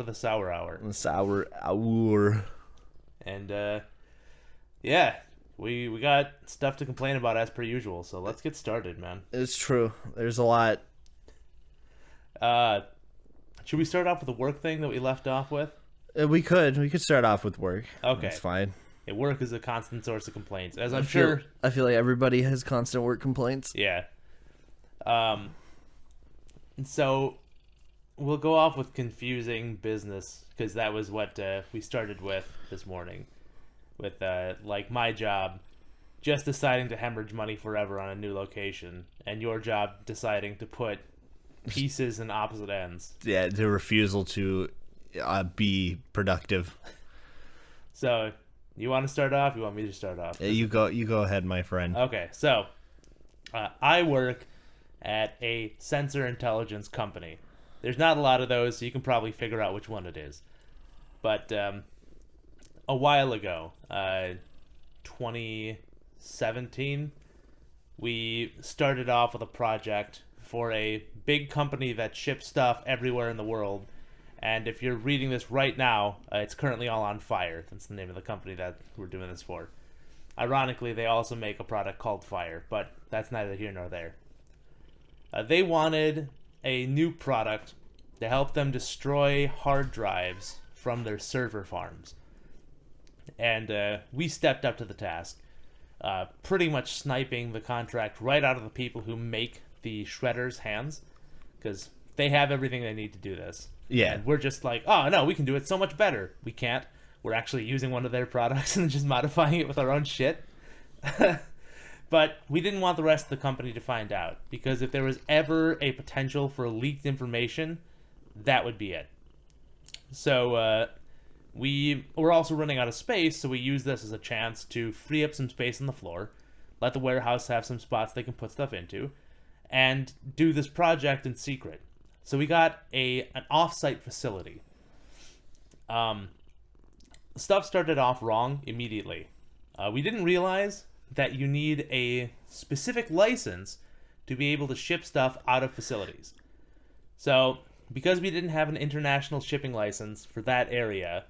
the Sour Hour. The Sour Hour. And, yeah, we got stuff to complain about as per usual, so let's get started, man. It's true. There's a lot. Should we start off with the work thing that we left off with? We could start off with work. Okay. That's fine. Work is a constant source of complaints, as I I'm feel sure. I feel like everybody has constant work complaints. Yeah. And so we'll go off with confusing business, because that was what we started with this morning. With, like, my job just deciding to hemorrhage money forever on a new location, and your job deciding to put pieces in opposite ends. Yeah, the refusal to be productive. So, you want to start off? You want me to start off? You go ahead, my friend. Okay, so I work at a sensor intelligence company. There's not a lot of those, so you can probably figure out which one it is. But a while ago, 2017, we started off with a project for a big company that ships stuff everywhere in the world. And if you're reading this right now, it's currently all on fire. That's the name of the company that we're doing this for. Ironically, they also make a product called Fire, but that's neither here nor there. They wanted a new product to help them destroy hard drives from their server farms. And we stepped up to the task, pretty much sniping the contract right out of the people who make the shredders' hands, because they have everything they need to do this. Yeah. And we're just like, oh, no, we can do it so much better. We can't. We're actually using one of their products and just modifying it with our own shit. But we didn't want the rest of the company to find out, because if there was ever a potential for leaked information, that would be it. So we were also running out of space, so we used this as a chance to free up some space on the floor, let the warehouse have some spots they can put stuff into, and do this project in secret. So we got an off-site facility. Stuff started off wrong immediately. We didn't realize that you need a specific license to be able to ship stuff out of facilities. So, because we didn't have an international shipping license for that area,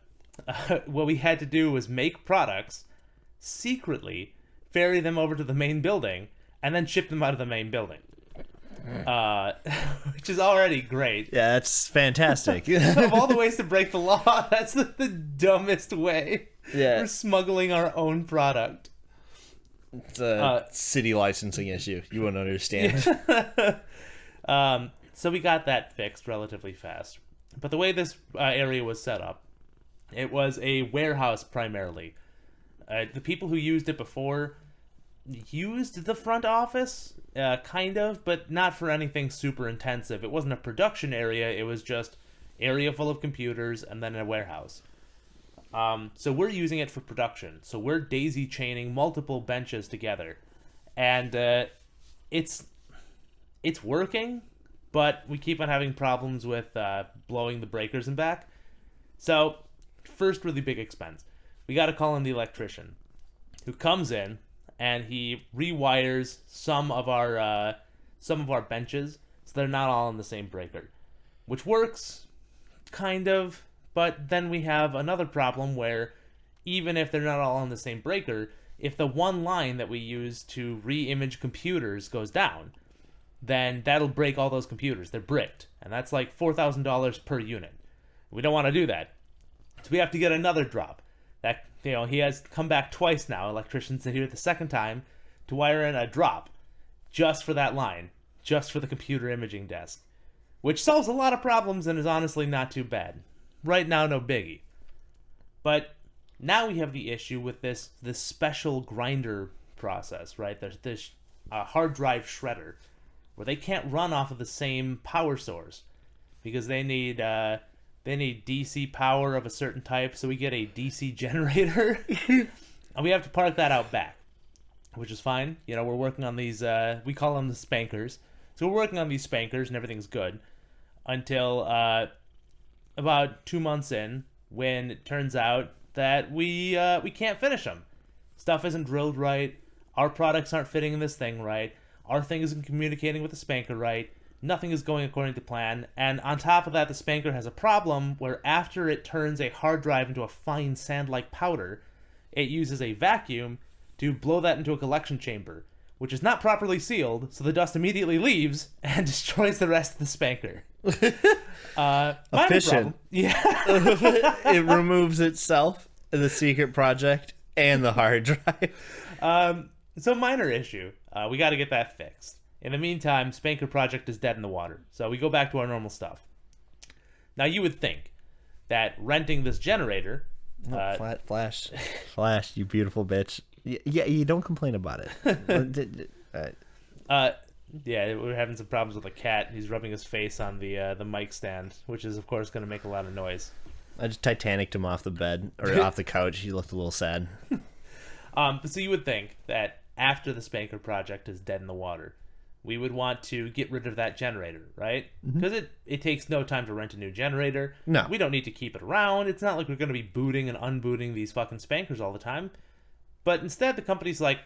what we had to do was make products, secretly ferry them over to the main building, and then ship them out of the main building. Which is already great. Yeah, that's fantastic. Of all the ways to break the law, that's the dumbest way. Yeah. We're smuggling our own product. It's a city licensing issue. You wouldn't understand. So we got that fixed relatively fast. But the way this area was set up, it was a warehouse primarily. The people who used it before used the front office, kind of, but not for anything super intensive. It wasn't a production area, it was just area full of computers and then a warehouse. So we're using it for production. So we're daisy chaining multiple benches together. And it's working, but we keep on having problems with blowing the breakers and back. So, first really big expense. We got to call in the electrician, who comes in and he rewires some of our benches so they're not all on the same breaker, which works, kind of. But then we have another problem where even if they're not all on the same breaker, if the one line that we use to re-image computers goes down, then that'll break all those computers. They're bricked, and that's like $4,000 per unit. We don't want to do that. So we have to get another drop. That, he has come back twice now, electricians are here the second time, to wire in a drop just for that line, just for the computer imaging desk, which solves a lot of problems and is honestly not too bad. Right now, no biggie. But now we have the issue with this special grinder process, right? There's this hard drive shredder where they can't run off of the same power source because they need DC power of a certain type, so we get a DC generator. And we have to park that out back, which is fine. We're working on these, we call them the spankers. So we're working on these spankers and everything's good until about 2 months in, when it turns out that we can't finish them. Stuff isn't drilled right. Our products aren't fitting in this thing right. Our thing isn't communicating with the spanker right. nothing is going according to plan, and on top of that, the spanker has a problem where after it turns a hard drive into a fine sand-like powder, it uses a vacuum to blow that into a collection chamber, which is not properly sealed, so the dust immediately leaves and destroys the rest of the spanker. Efficient. Yeah. It removes itself, the secret project, and the hard drive. So minor issue. We got to get that fixed. In the meantime, spanker project is dead in the water. So we go back to our normal stuff. Now you would think that renting this generator... Flash, you beautiful bitch. Yeah, you don't complain about it. Yeah, we're having some problems with a cat. He's rubbing his face on the mic stand, which is, of course, going to make a lot of noise. I just Titanicked him off the bed, or off the couch. He looked a little sad. So you would think that after the spanker project is dead in the water, we would want to get rid of that generator, right? Because it takes no time to rent a new generator. No. We don't need to keep it around. It's not like we're going to be booting and unbooting these fucking spankers all the time. But instead, the company's like,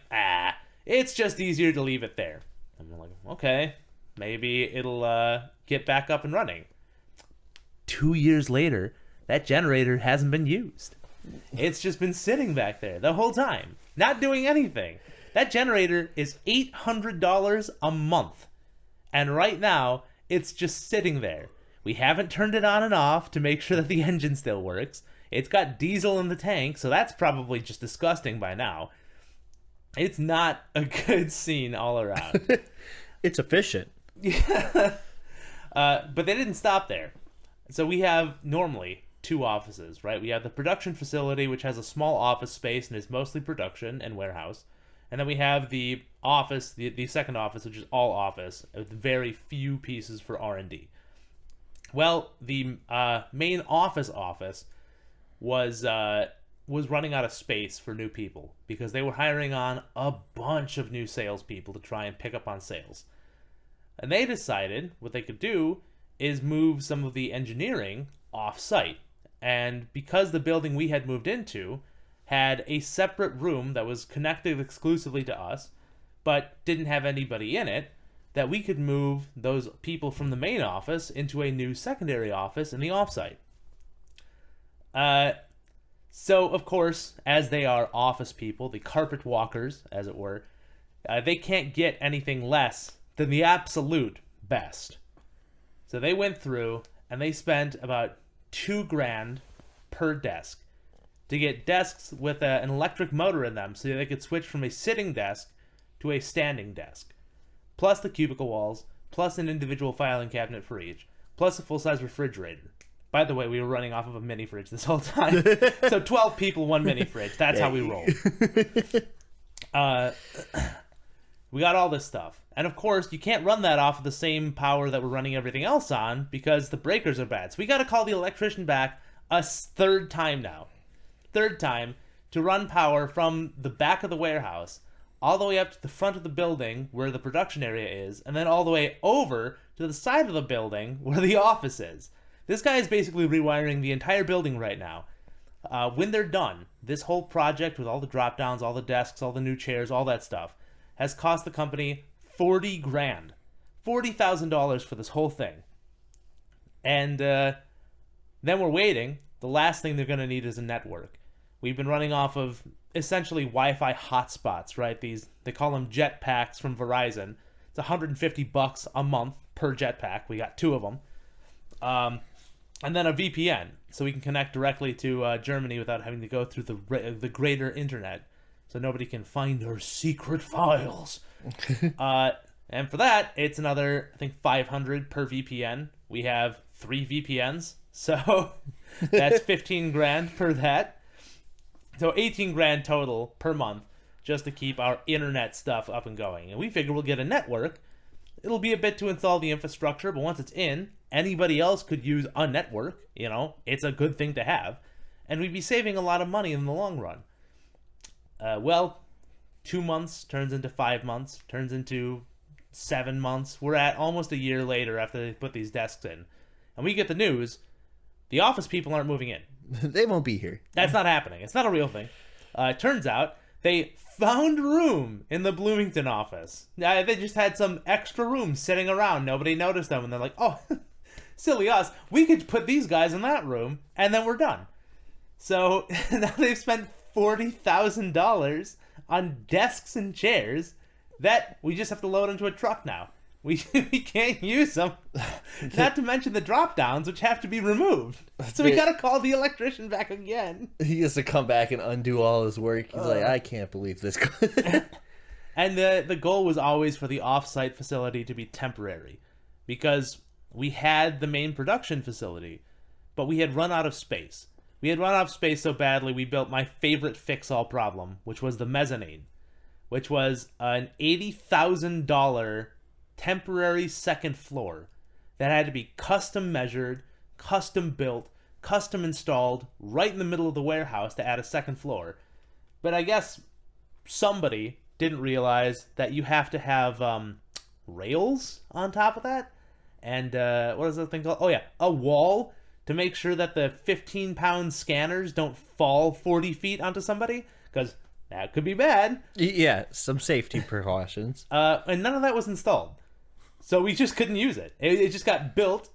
it's just easier to leave it there. And we're like, okay, maybe it'll get back up and running. 2 years later, that generator hasn't been used. It's just been sitting back there the whole time, not doing anything. That generator is $800 a month. And right now, it's just sitting there. We haven't turned it on and off to make sure that the engine still works. It's got diesel in the tank, so that's probably just disgusting by now. It's not a good scene all around. It's efficient. Yeah. But they didn't stop there. So we have normally 2 offices, right? We have the production facility, which has a small office space and is mostly production and warehouse. And then we have the office, the second office, which is all office, with very few pieces for R&D. Well, the main office was running out of space for new people because they were hiring on a bunch of new salespeople to try and pick up on sales. And they decided what they could do is move some of the engineering off-site. And because the building we had moved into had a separate room that was connected exclusively to us, but didn't have anybody in it, that we could move those people from the main office into a new secondary office in the offsite. So, of course, as they are office people, the carpet walkers, as it were, they can't get anything less than the absolute best. So they went through and they spent about $2,000 per desk to get desks with an electric motor in them so they could switch from a sitting desk to a standing desk, plus the cubicle walls, plus an individual filing cabinet for each, plus a full-size refrigerator. By the way, we were running off of a mini fridge this whole time. So 12 people, 1 mini fridge. That's how we roll. We got all this stuff. And of course, you can't run that off of the same power that we're running everything else on because the breakers are bad. So we got to call the electrician back a third time now. Third time to run power from the back of the warehouse all the way up to the front of the building where the production area is, and then all the way over to the side of the building where the office is. This guy is basically rewiring the entire building right now. When they're done, this whole project with all the drop downs, all the desks, all the new chairs, all that stuff, has cost the company $40,000. $40,000 for this whole thing. And then we're waiting. The last thing they're going to need is a network. We've been running off of essentially Wi-Fi hotspots, right? They call them jetpacks from Verizon. It's $150 a month per jetpack. We got 2 of them. And then a VPN, so we can connect directly to Germany without having to go through the greater internet, so nobody can find our secret files. And for that, it's another, I think, $500 per VPN. We have 3 VPNs, so that's $15,000 per that. So $18,000 total per month just to keep our internet stuff up and going. And we figure we'll get a network. It'll be a bit to install the infrastructure, but once it's in, anybody else could use a network. You know, it's a good thing to have. And we'd be saving a lot of money in the long run. Well, 2 months turns into 5 months, turns into 7 months. We're at almost a year later after they put these desks in. And we get the news, the office people aren't moving in. They won't be here. That's not happening. It's not a real thing. It turns out They found room in the Bloomington office. They just had some extra room sitting around. Nobody noticed them, and they're like, oh, silly us. We could put these guys in that room, and then we're done. So now they've spent $40,000 on desks and chairs that we just have to load into a truck now. We can't use them. Not to mention the drop downs, which have to be removed. So we gotta call the electrician back again. He has to come back and undo all his work. He's like, I can't believe this. And the goal was always for the off-site facility to be temporary, because we had the main production facility, but we had run out of space. We had run out of space so badly, we built my favorite fix-all problem, which was the mezzanine, which was an $80,000 temporary second floor that had to be custom measured, custom built, custom installed right in the middle of the warehouse to add a second floor. But I guess somebody didn't realize that you have to have rails on top of that. And what is that thing called? Oh yeah, a wall to make sure that the 15-pound scanners don't fall 40 feet onto somebody, because that could be bad. Yeah, some safety precautions. And none of that was installed. So we just couldn't use it. It just got built,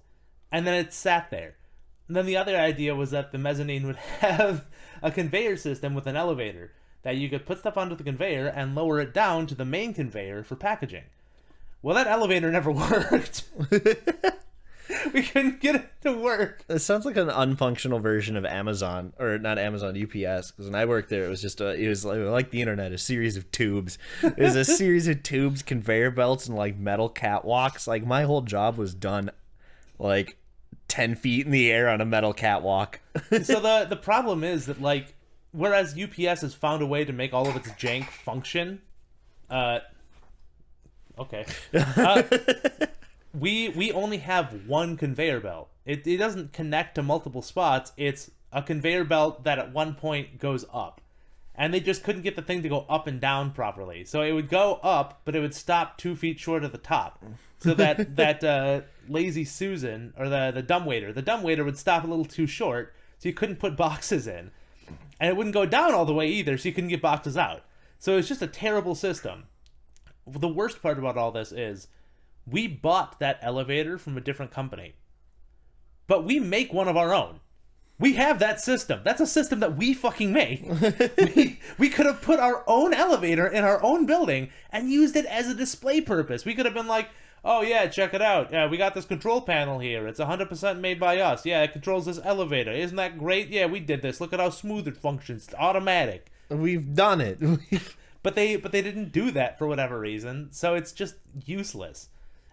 and then it sat there. And then the other idea was that the mezzanine would have a conveyor system with an elevator that you could put stuff onto the conveyor and lower it down to the main conveyor for packaging. Well, that elevator never worked. We couldn't get it to work. It sounds like an unfunctional version of Amazon, or not Amazon, UPS. Because when I worked there, it was just it was like the internet, a series of tubes. It was a series of tubes, conveyor belts, and like metal catwalks. Like my whole job was done, like 10 feet in the air on a metal catwalk. So the problem is that, like, whereas UPS has found a way to make all of its jank function, okay. We only have one conveyor belt. It doesn't connect to multiple spots. It's a conveyor belt that at one point goes up. And they just couldn't get the thing to go up and down properly. So it would go up, but it would stop 2 feet short of the top. So that lazy Susan, or the dumbwaiter would stop a little too short, so you couldn't put boxes in. And it wouldn't go down all the way either, so you couldn't get boxes out. So it's just a terrible system. The worst part about all this is, we bought that elevator from a different company, but we make one of our own. We have that system. That's a system that we fucking make. we could have put our own elevator in our own building and used it as a display purpose. We could have been like, oh yeah, check it out. Yeah, we got this control panel here. It's 100% made by us. Yeah, it controls this elevator. Isn't that great? Yeah, we did this. Look at how smooth it functions. It's automatic. We've done it. But they didn't do that for whatever reason, so it's just useless.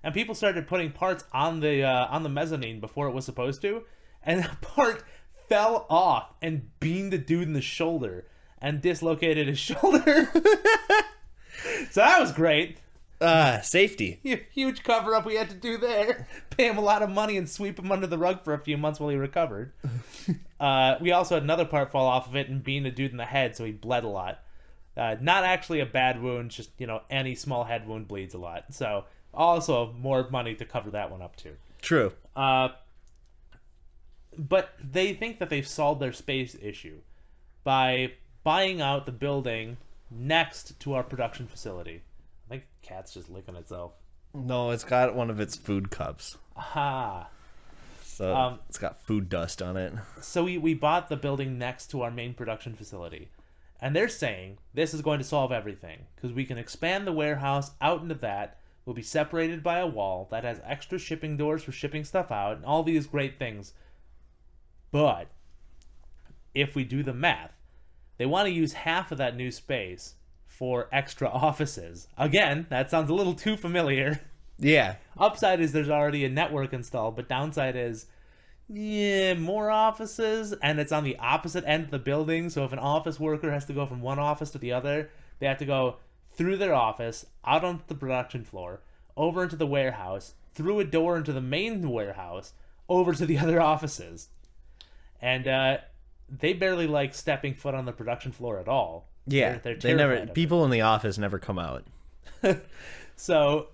And people started putting parts on the mezzanine before it was supposed to, and that part fell off and beamed the dude in the shoulder and dislocated his shoulder. So that was great. Safety. Huge cover up we had to do there. Pay him a lot of money and sweep him under the rug for a few months while he recovered. We also had another part fall off of it and beam the dude in the head, so he bled a lot. Not actually a bad wound, just, any small head wound bleeds a lot. So also more money to cover that one up too. True. But they think that they've solved their space issue by buying out the building next to our production facility. I think the cat's just licking itself. No, it's got one of its food cups. Aha. So it's got food dust on it. So we bought the building next to our main production facility. And they're saying this is going to solve everything, because we can expand the warehouse out into that. We'll be separated by a wall that has extra shipping doors for shipping stuff out, and all these great things. But if we do the math, they want to use half of that new space for extra offices. Again, that sounds a little too familiar. Yeah. Upside is there's already a network installed, but downside is, more offices, and it's on the opposite end of the building. So if an office worker has to go from one office to the other, they have to go through their office, out onto the production floor, over into the warehouse, through a door into the main warehouse, over to the other offices. And they barely like stepping foot on the production floor at all. Yeah, they never. People in the office never come out. So,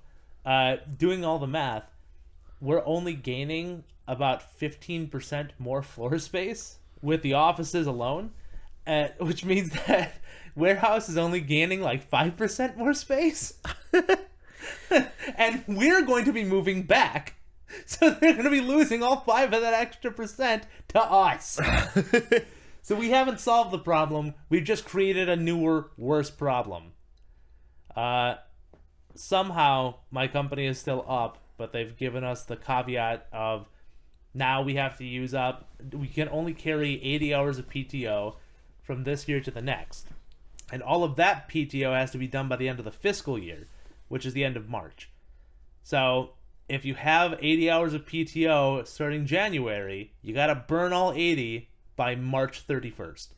doing all the math, we're only gaining about 15% more floor space with the offices alone, which means that warehouse is only gaining like 5% more space. And we're going to be moving back. So they're going to be losing all 5 of that extra percent to us. So we haven't solved the problem. We've just created a newer, worse problem. Somehow my company is still up, but they've given us the caveat of now we have to use up, we can only carry 80 hours of PTO from this year to the next. And all of that PTO has to be done by the end of the fiscal year, which is the end of March. So if you have 80 hours of PTO starting January, you got to burn all 80 by March 31st.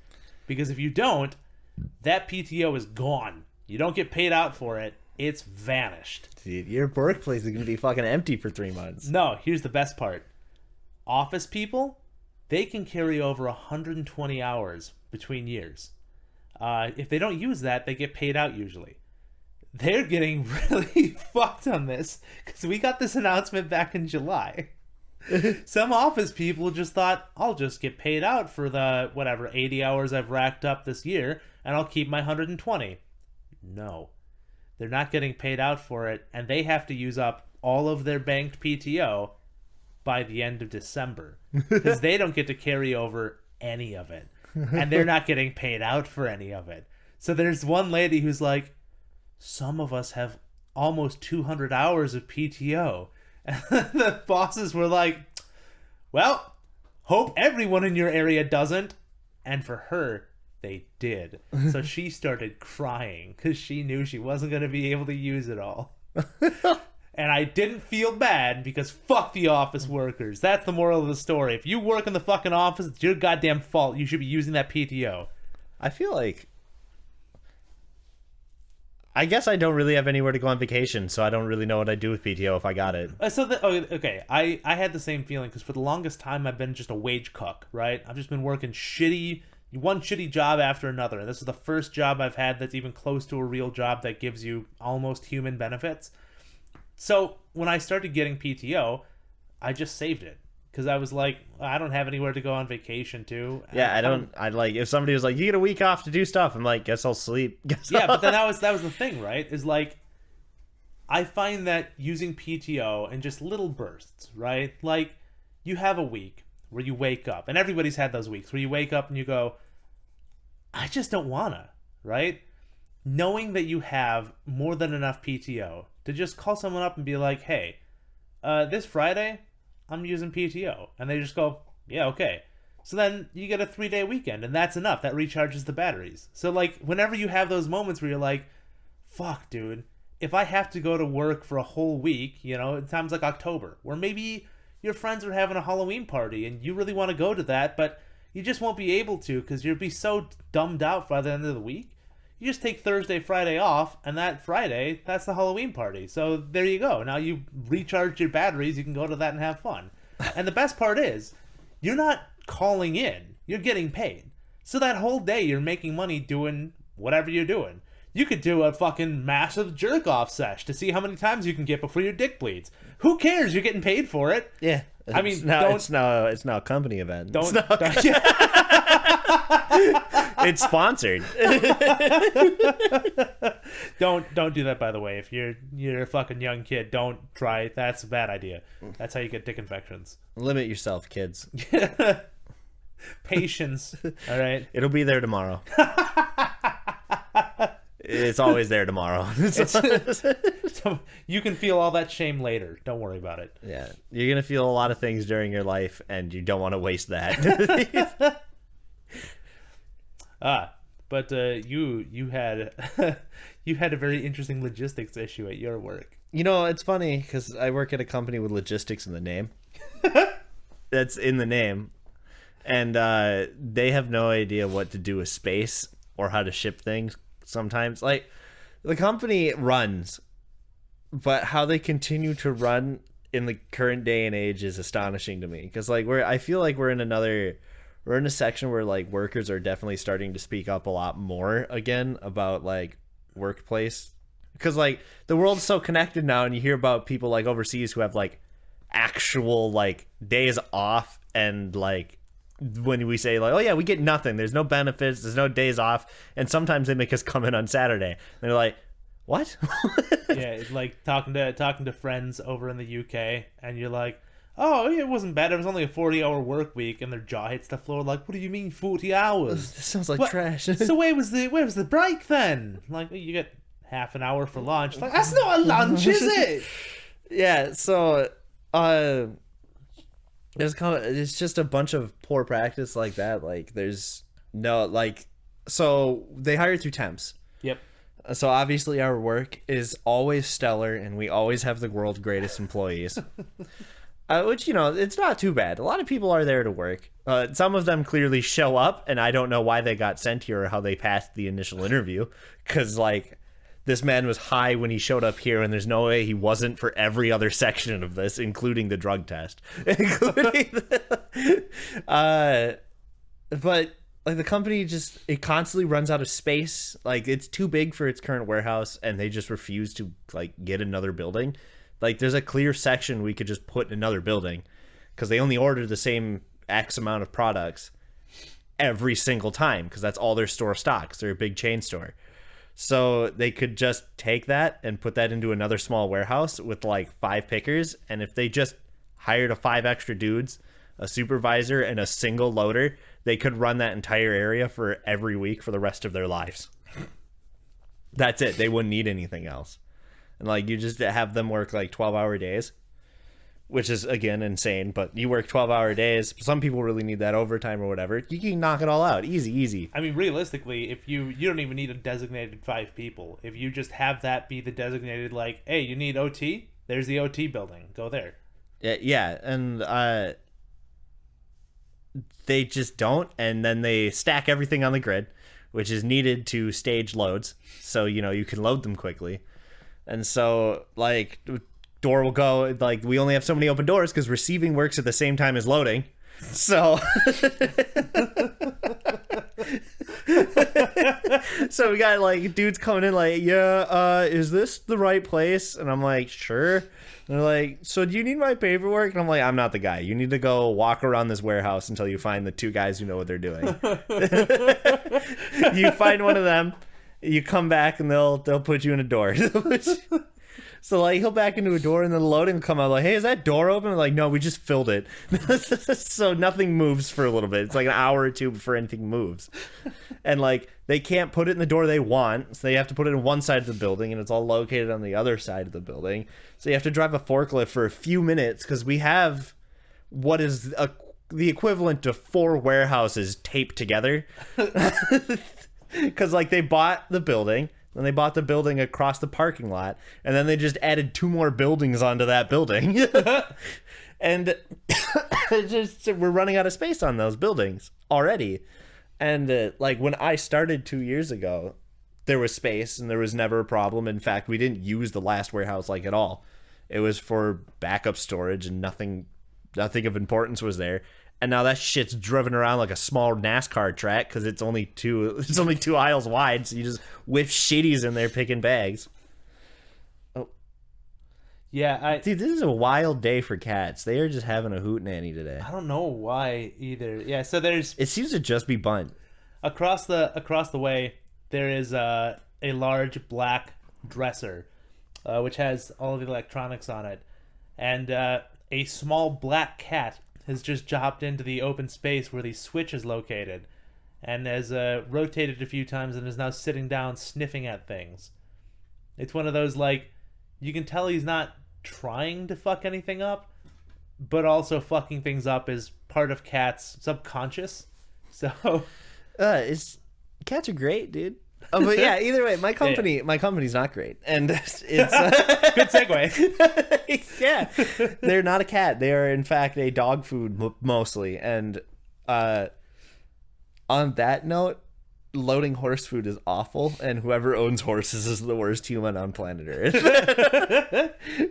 Because if you don't, that PTO is gone. You don't get paid out for it. It's vanished. Dude, your workplace is going to be fucking empty for 3 months. No, here's the best part. Office people, they can carry over 120 hours between years. If they don't use that, they get paid out usually. They're getting really fucked on this because we got this announcement back in July. Some office people just thought, I'll just get paid out for the, 80 hours I've racked up this year, and I'll keep my 120. No. They're not getting paid out for it, and they have to use up all of their banked PTO by the end of December. Because they don't get to carry over any of it. And they're not getting paid out for any of it. So there's one lady who's like, some of us have almost 200 hours of PTO. And the bosses were like, well, hope everyone in your area doesn't. And for her, they did. So she started crying because she knew she wasn't going to be able to use it all. And I didn't feel bad because fuck the office workers. That's the moral of the story. If you work in the fucking office, it's your goddamn fault. You should be using that PTO. I feel like... I guess I don't really have anywhere to go on vacation, so I don't really know what I'd do with PTO if I got it. Okay, I had the same feeling because for the longest time I've been just a wage cuck, right? I've just been working one shitty job after another. And this is the first job I've had that's even close to a real job that gives you almost human benefits. So when I started getting PTO, I just saved it. Because I was like, I don't have anywhere to go on vacation to. Yeah, I'd like, if somebody was like, you get a week off to do stuff, I'm like, guess I'll sleep. But then that was the thing, right? Is like, I find that using PTO in just little bursts, right? Like, you have a week where you wake up, and everybody's had those weeks where you wake up and you go, I just don't wanna, right? Knowing that you have more than enough PTO to just call someone up and be like, hey, this Friday, I'm using PTO. And they just go, yeah, okay. So then you get a 3-day weekend, and that's enough. That recharges the batteries. So, like, whenever you have those moments where you're like, fuck, dude, if I have to go to work for a whole week, at times like October, where maybe your friends are having a Halloween party and you really want to go to that, but you just won't be able to because you'll be so dumbed out by the end of the week. You just take Thursday, Friday off, and that Friday, that's the Halloween party. So there you go. Now you recharge your batteries, you can go to that and have fun. And the best part is, you're not calling in. You're getting paid. So that whole day, you're making money doing whatever you're doing. You could do a fucking massive jerk-off sesh to see how many times you can get before your dick bleeds. Who cares? You're getting paid for it. Yeah. I mean, it's now a company event. It's sponsored. Don't do that, by the way. If you're a fucking young kid, don't try. That's a bad idea. That's how you get dick infections. Limit yourself, kids. Patience. All right. It'll be there tomorrow. It's always there tomorrow. So you can feel all that shame later. Don't worry about it. Yeah. You're going to feel a lot of things during your life, and you don't want to waste that. But you had you had a very interesting logistics issue at your work. It's funny because I work at a company with logistics in the name. That's in the name. And they have no idea what to do with space or how to ship things sometimes. Like, the company runs, but how they continue to run in the current day and age is astonishing to me. Because, like, I feel like we're in a section where, like, workers are definitely starting to speak up a lot more again about, like, workplace. Because, like, the world's so connected now, and you hear about people, like, overseas who have, like, actual, like, days off and, like, when we say like, oh yeah, we get nothing. There's no benefits. There's no days off. And sometimes they make us come in on Saturday. And they're like, what? Yeah, it's like talking to friends over in the UK, and you're like, oh, it wasn't bad. It was only a 40-hour work week, and their jaw hits the floor. Like, what do you mean 40 hours? This sounds like trash. So where was the break then? Like, you get half an hour for lunch. Like, that's not a lunch, is it? Yeah. So, it's just a bunch of poor practice like that. Like, there's no like, so they hire through temps. Yep. So obviously our work is always stellar, and we always have the world's greatest employees. Which, it's not too bad. A lot of people are there to work. Some of them clearly show up, and I don't know why they got sent here or how they passed the initial interview. Because, like, this man was high when he showed up here, and there's no way he wasn't for every other section of this, including the drug test. But... like, the company it constantly runs out of space. Like, it's too big for its current warehouse, and they just refuse to, like, get another building. Like, there's a clear section we could just put in another building, because they only order the same X amount of products every single time, because that's all their store stocks. They're a big chain store. So they could just take that and put that into another small warehouse with, like, 5 pickers, and if they just hired 5 extra dudes, a supervisor, and a single loader, they could run that entire area for every week for the rest of their lives. That's it. They wouldn't need anything else. And, like, you just have them work, like, 12-hour days, which is, again, insane. But you work 12-hour days. Some people really need that overtime or whatever. You can knock it all out. Easy. I mean, realistically, if you don't even need a designated 5 people. If you just have that be the designated, like, hey, you need OT? There's the OT building. Go there. Yeah, and they just don't, and then they stack everything on the grid, which is needed to stage loads, so you can load them quickly. And so, like, door will go, like, we only have so many open doors because receiving works at the same time as loading, so so we got, like, dudes coming in like, yeah, is this the right place? And I'm like, sure. And they're like, so do you need my paperwork? And I'm like, I'm not the guy. You need to go walk around this warehouse until you find the 2 guys who know what they're doing. You find one of them, you come back, and they'll put you in a door. So, like, he'll back into a door, and then the loading will come out like, hey, is that door open? I'm like, no, we just filled it. So nothing moves for a little bit. It's like an hour or 2 before anything moves. And, like, they can't put it in the door they want, so they have to put it in one side of the building, and it's all located on the other side of the building. So you have to drive a forklift for a few minutes, because we have what is the equivalent to 4 warehouses taped together. Because, like, they bought the building, then they bought the building across the parking lot, and then they just added 2 more buildings onto that building. And we're running out of space on those buildings already. And, like, when I started 2 years ago, there was space, and there was never a problem. In fact, we didn't use the last warehouse, like, at all. It was for backup storage, and nothing of importance was there. And now that shit's driven around like a small NASCAR track because it's only 2 aisles wide, so you just whip shitties in there picking bags. Oh, yeah, dude, this is a wild day for cats. They are just having a hootenanny today. I don't know why either. Yeah, so it seems to just be Bunt. Across the way there is a large black dresser, which has all of the electronics on it, and a small black cat has just dropped into the open space where the switch is located, and has rotated a few times and is now sitting down sniffing at things. It's one of those, like, you can tell he's not trying to fuck anything up, but also fucking things up is part of cats' subconscious. So, cats are great, dude. Oh, but yeah, either way, my company's not great, and it's good segue. Yeah, they're not a cat; they are in fact a dog food mostly. And on that note, loading horse food is awful, and whoever owns horses is the worst human on planet Earth.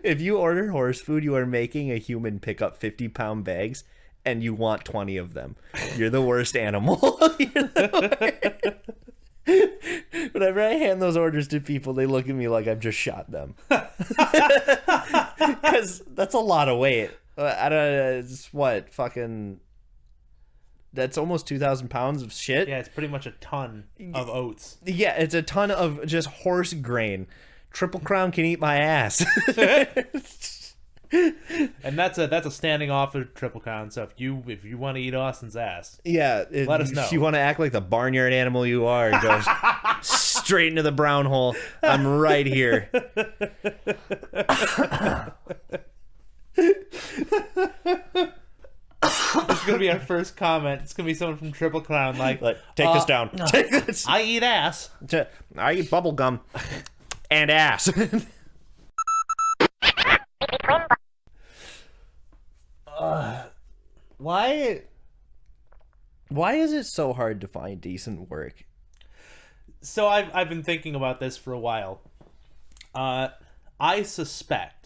If you order horse food, you are making a human pick up 50-pound bags, and you want 20 of them. You're the worst animal. Whenever I hand those orders to people, they look at me like I've just shot them. Because that's a lot of weight. I don't know, it's what, fucking That's almost 2,000 pounds of shit. Yeah, it's pretty much a ton of oats. Yeah, it's a ton of just horse grain. Triple Crown can eat my ass. And that's a standing offer, Triple Crown. So if you want to eat Austin's ass, Yeah, let us know. If you want to act like the barnyard animal you are, go straight into the brown hole. I'm right here. This is gonna be our first comment. It's gonna be someone from Triple Crown, like Take this down. Take this. I eat ass. I eat bubble gum and ass. Why is it so hard to find decent work? So I've been thinking about this for a while. I suspect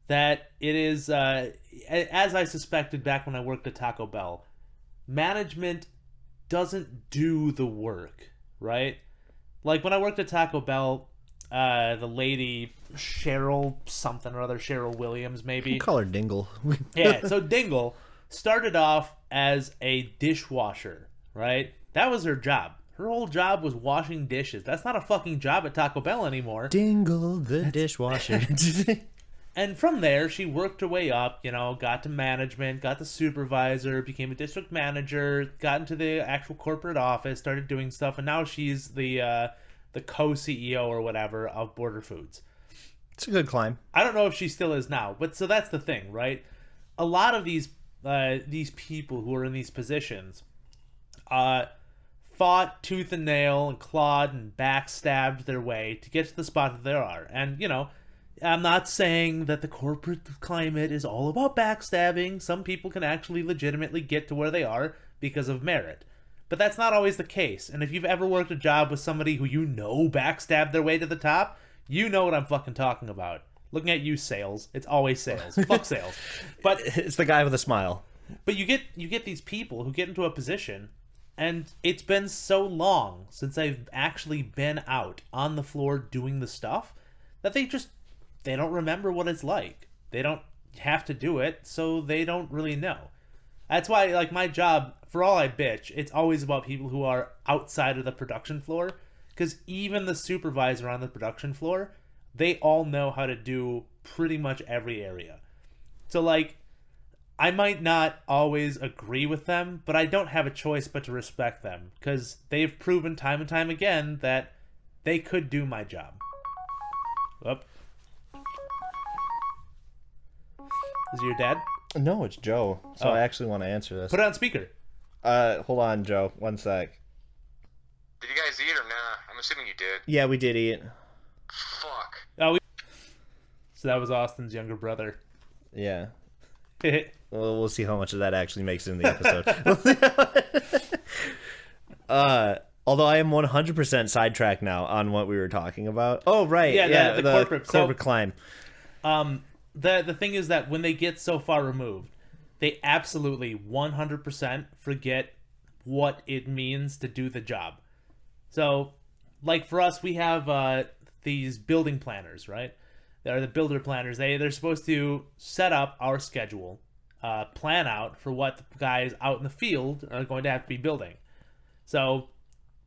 that it is, as I suspected back when I worked at Taco Bell, management doesn't do the work, right? Like when I worked at Taco Bell, the lady Cheryl something or other, Cheryl Williams maybe. We call her Dingle. Yeah, so Dingle started off as a dishwasher, right? That was her job. Her whole job was washing dishes. That's not a fucking job at Taco Bell anymore. Dingle the dishwasher. And from there, she worked her way up, got to management, got to supervisor, became a district manager, got into the actual corporate office, started doing stuff, and now she's the co-CEO or whatever of Border Foods. It's a good climb. I don't know if she still is now, but so that's the thing, right? A lot of these people who are in these positions fought tooth and nail and clawed and backstabbed their way to get to the spot that they are. And, I'm not saying that the corporate climate is all about backstabbing. Some people can actually legitimately get to where they are because of merit. But that's not always the case. And if you've ever worked a job with somebody who backstabbed their way to the top, you know what I'm fucking talking about. Looking at you, sales. It's always sales. Fuck sales. But it's the guy with a smile. But you get these people who get into a position, and it's been so long since I've actually been out on the floor doing the stuff that they don't remember what it's like. They don't have to do it, so they don't really know. That's why, like, my job, for all I bitch, it's always about people who are outside of the production floor, because even the supervisor on the production floor, they all know how to do pretty much every area. So, like, I might not always agree with them, but I don't have a choice but to respect them, because they've proven time and time again that they could do my job. Whoop. Is it your dad? No, it's Joe. So I actually want to answer this. Put it on speaker. Hold on, Joe. 1 sec. Did you guys eat or nah? I'm assuming you did. Yeah, we did eat. Fuck. So that was Austin's younger brother. Yeah. Well, we'll see how much of that actually makes it in the episode. Although I am 100% sidetracked now on what we were talking about. Oh, right. Yeah, the corporate climb. The thing is that when they get so far removed, they absolutely 100% forget what it means to do the job. So, like for us, we have these building planners, right? They're the builder planners. They're supposed to set up our schedule, plan out for what the guys out in the field are going to have to be building. So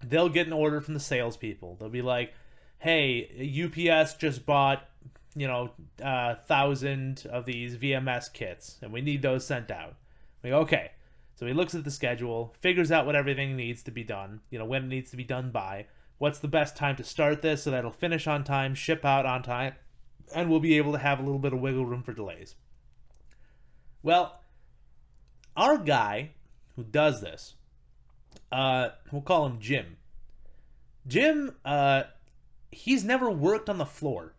they'll get an order from the salespeople. They'll be like, "Hey, UPS just bought 1,000 of these VMS kits, and we need those sent out." We go, okay. So he looks at the schedule, figures out what everything needs to be done, when it needs to be done by, what's the best time to start this so that it'll finish on time, ship out on time, and we'll be able to have a little bit of wiggle room for delays. Well, our guy who does this, we'll call him Jim. Jim, he's never worked on the floor.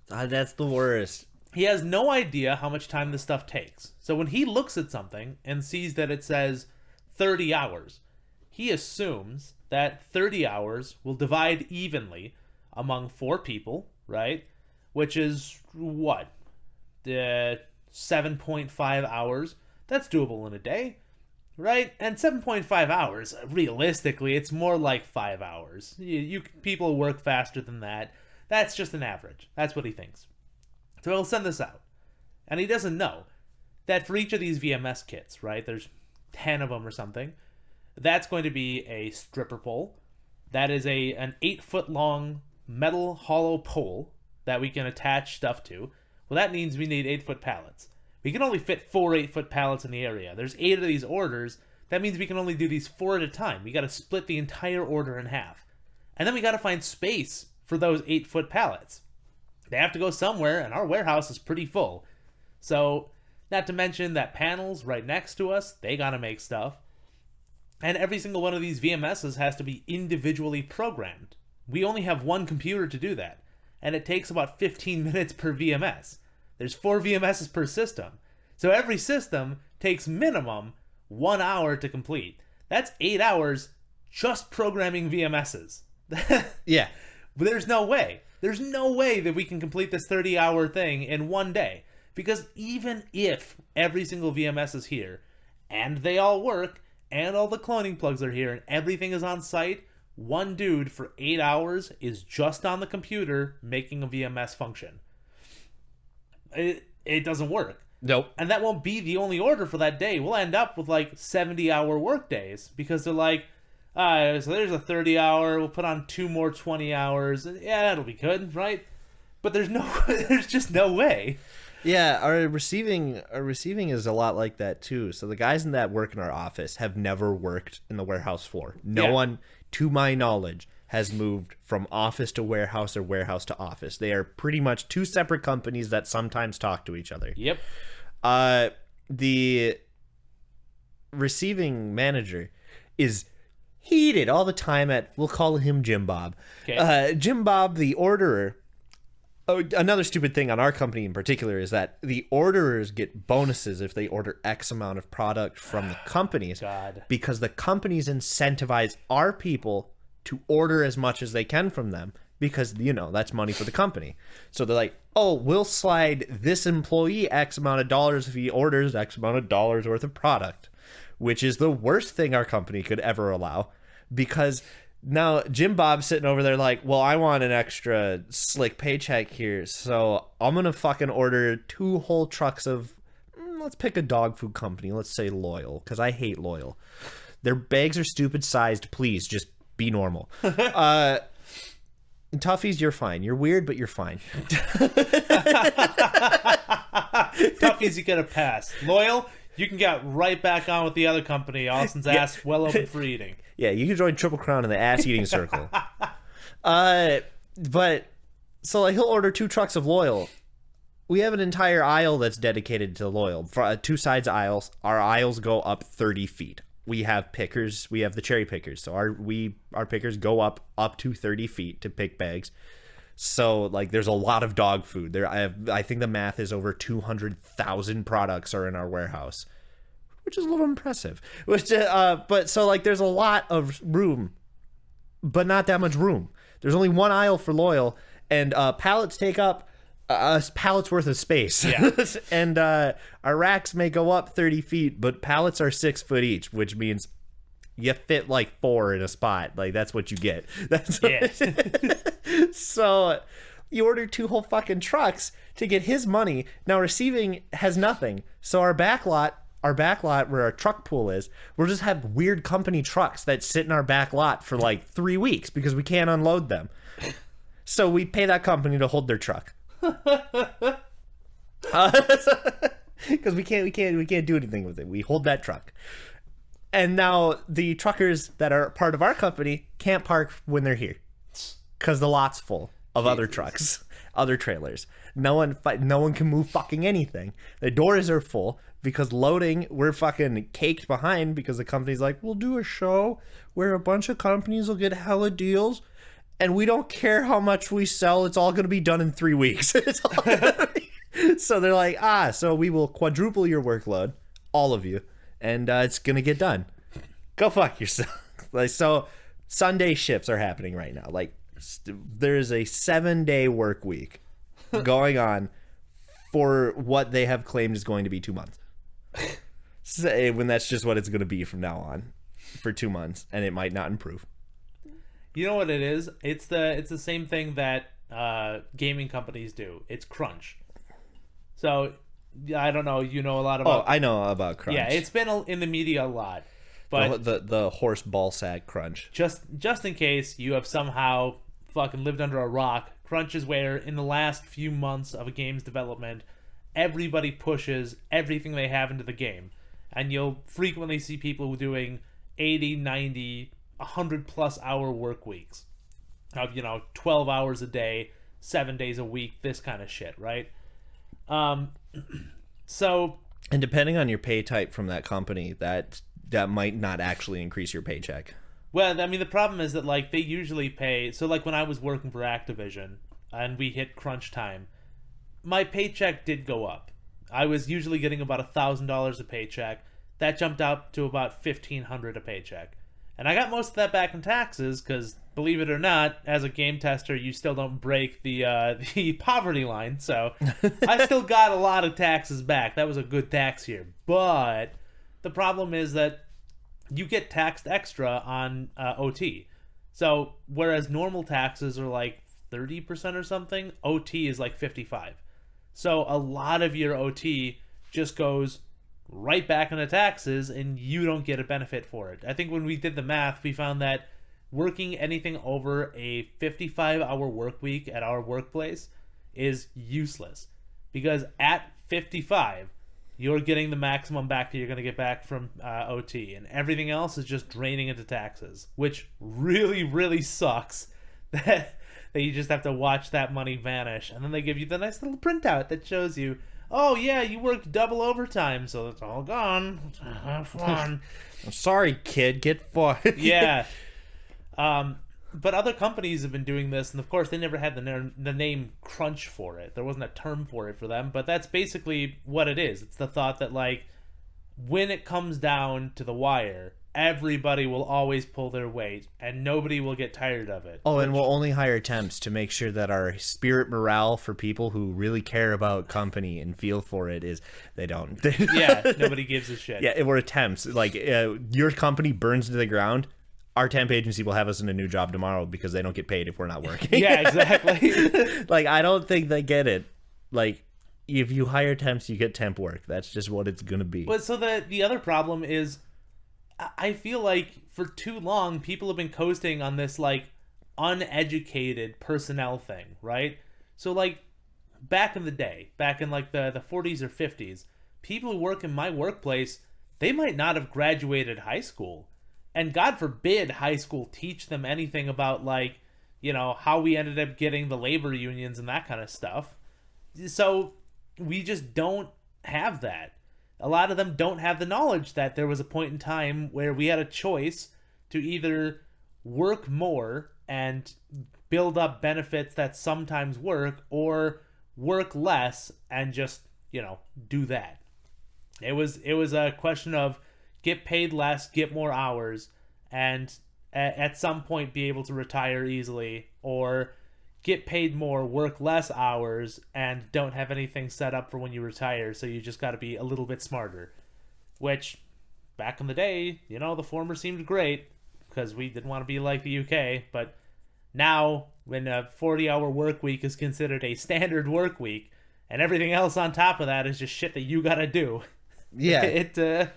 That's the worst. He has no idea how much time this stuff takes. So when he looks at something and sees that it says 30 hours, he assumes that 30 hours will divide evenly among 4 people, right? Which is what? 7.5 hours. That's doable in a day, right? And 7.5 hours, realistically, it's more like 5 hours. You people work faster than that. That's just an average. That's what he thinks. So he'll send this out. And he doesn't know that for each of these VMS kits, right, there's 10 of them or something. That's going to be a stripper pole. That is an 8-foot long metal hollow pole that we can attach stuff to. Well, that means we need 8-foot pallets. We can only fit 4 8-foot pallets in the area. There's 8 of these orders. That means we can only do these 4 at a time. We got to split the entire order in half. And then we got to find space for those 8-foot pallets. They have to go somewhere, and our warehouse is pretty full. So, not to mention that panels right next to us, they got to make stuff. And every single one of these VMSs has to be individually programmed. We only have one computer to do that. And it takes about 15 minutes per VMS. There's 4 VMSs per system. So every system takes minimum 1 hour to complete. That's 8 hours just programming VMSs. Yeah. There's no way. There's no way that we can complete this 30-hour thing in one day. Because even if every single VMS is here, and they all work, and all the cloning plugs are here, and everything is on site, one dude for 8 hours is just on the computer making a VMS function. It doesn't work. Nope. And that won't be the only order for that day. We'll end up with like 70-hour work days because they're like, so there's a 30-hour, we'll put on 2 more 20 hours. Yeah, that'll be good, right? But there's just no way. Yeah, our receiving is a lot like that too. So the guys in that work in our office have never worked in the warehouse floor. No one, to my knowledge, has moved from office to warehouse or warehouse to office. They are pretty much 2 separate companies that sometimes talk to each other. Yep. The receiving manager is heated all the time at, we'll call him Jim Bob. Okay. Jim Bob, the orderer. Oh, another stupid thing on our company in particular is that the orderers get bonuses if they order X amount of product from the companies. God. Because the companies incentivize our people to order as much as they can from them because, that's money for the company. So they're like, oh, we'll slide this employee X amount of dollars if he orders X amount of dollars worth of product, which is the worst thing our company could ever allow because now Jim Bob's sitting over there like, well, I want an extra slick paycheck here, so I'm going to fucking order 2 whole trucks of, let's pick a dog food company. Let's say Loyal, because I hate Loyal. Their bags are stupid sized. Please, just be normal. Toughies, you're fine. You're weird, but you're fine. Toughies, you get a pass. Loyal, you can get right back on with the other company. Austin's ass well open for eating. Yeah, you can join Triple Crown in the ass eating circle. But so like he'll order 2 trucks of Loyal. We have an entire aisle that's dedicated to Loyal. For 2 sides aisles, our aisles go up 30 feet. We have pickers. We have the cherry pickers. So our pickers go up to 30 feet to pick bags. So like there's a lot of dog food there. I think the math is over 200,000 products are in our warehouse, which is a little impressive. But so like there's a lot of room, but not that much room. There's only 1 aisle for Loyal, and pallets take up a pallet's worth of space. Yeah. And our racks may go up 30 feet, but pallets are 6 foot each, which means you fit like 4 in a spot. Like that's what you get. So you order 2 whole fucking trucks to get his money. Now receiving has nothing. So our back lot where our truck pool is, we'll just have weird company trucks that sit in our back lot for like 3 weeks because we can't unload them. So we pay that company to hold their truck. Because we can't do anything with it. We hold that truck. And now the truckers that are part of our company can't park when they're here because the lot's full of other trucks, other trailers. No one can move fucking anything. The doors are full because loading, we're fucking caked behind because the company's like, we'll do a show where a bunch of companies will get hella deals and we don't care how much we sell. It's all going to be done in 3 weeks. So they're like, so we will quadruple your workload, all of you, and it's going to get done. Go fuck yourself. Like, so Sunday shifts are happening right now. Like there's a 7-day work week going on for what they have claimed is going to be 2 months. So, when that's just what it's going to be from now on for 2 months, and it might not improve. You know what it is? It's the same thing that gaming companies do. It's crunch. So I don't know. You know a lot Oh, about. I know about crunch. Yeah, it's been in the media a lot, but the horse ball sack crunch. just in case you have somehow fucking lived under a rock, crunch is where in the last few months of a game's development, everybody pushes everything they have into the game, and you'll frequently see people doing 80, 90, 100 plus hour work weeks of 12 hours a day, 7 days a week, this kind of shit, right? So, and depending on your pay type from that company, that might not actually increase your paycheck. well, I mean, the problem is that like they usually pay. So, like when I was working for Activision and we hit crunch time, my paycheck did go up. I was usually getting about $1,000 a paycheck. That jumped up to about $1,500 a paycheck, and I got most of that back in taxes because, believe it or not, as a game tester, you still don't break the the poverty line. So I still got a lot of taxes back. That was a good tax year. But the problem is that you get taxed extra on OT. So whereas normal taxes are like 30% or something, OT is like 55%. So a lot of your OT just goes right back into taxes and you don't get a benefit for it. I think when we did the math, we found that working anything over a 55-hour work week at our workplace is useless, because at 55 you're getting the maximum back that you're going to get back from OT, and everything else is just draining into taxes, which really, really sucks that you just have to watch that money vanish. And then they give you the nice little printout that shows you, oh yeah, you worked double overtime, so it's all gone. Have fun. I'm sorry, kid, get fucked. Yeah. But other companies have been doing this, and of course they never had the name crunch for it. There wasn't a term for it for them, but that's basically what it is. It's the thought that like when it comes down to the wire, everybody will always pull their weight and nobody will get tired of it. Oh, and we'll only hire temps to make sure that our spirit morale for people who really care about company and feel for it is they don't. Yeah, nobody gives a shit. Yeah, we're temps. Like your company burns to the ground, our temp agency will have us in a new job tomorrow because they don't get paid if we're not working. Yeah, exactly. Like, I don't think they get it. Like, if you hire temps, you get temp work. That's just what it's gonna be. But so the other problem is, I feel like for too long people have been coasting on this like uneducated personnel thing, right? So like back in the day, back in like the 40s or 50s, people who work in my workplace, they might not have graduated high school. And God forbid high school teach them anything about like, how we ended up getting the labor unions and that kind of stuff. So we just don't have that. A lot of them don't have the knowledge that there was a point in time where we had a choice to either work more and build up benefits that sometimes work, or work less and just, do that. It was a question of get paid less, get more hours, and at some point be able to retire easily, or get paid more, work less hours, and don't have anything set up for when you retire, so you just got to be a little bit smarter. Which, back in the day, the former seemed great, because we didn't want to be like the UK, but now, when a 40-hour work week is considered a standard work week, and everything else on top of that is just shit that you gotta do. Yeah.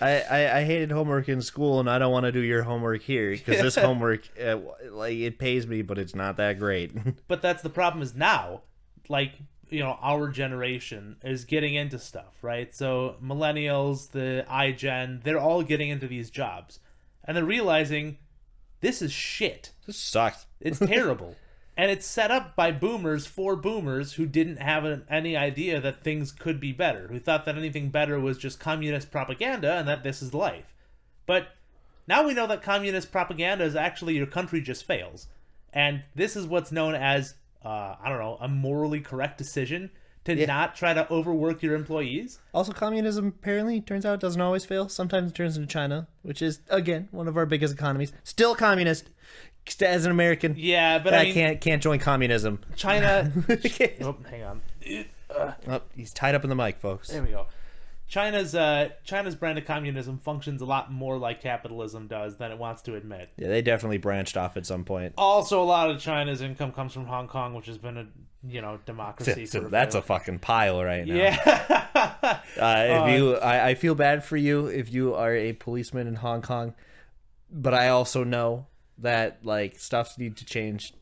I hated homework in school, and I don't want to do your homework here because this homework, it pays me, but it's not that great. But that's the problem is now, like, our generation is getting into stuff, right? So millennials, the iGen, they're all getting into these jobs, and they're realizing this is shit. This sucks. It's terrible. And it's set up by boomers for boomers who didn't have any idea that things could be better, who thought that anything better was just communist propaganda and that this is life. But now we know that communist propaganda is actually your country just fails. And this is what's known as, a morally correct decision to not try to overwork your employees. Also, communism apparently turns out doesn't always fail. Sometimes it turns into China, which is, again, one of our biggest economies. Still communist. As an American, yeah, but I mean, can't join communism. China. Oh, hang on. Oh, he's tied up in the mic, folks. There we go. China's brand of communism functions a lot more like capitalism does than it wants to admit. Yeah, they definitely branched off at some point. Also, a lot of China's income comes from Hong Kong, which has been a democracy. So that's a fucking pile right now. Yeah. I feel bad for you if you are a policeman in Hong Kong, but I also know that like stuff needs to change,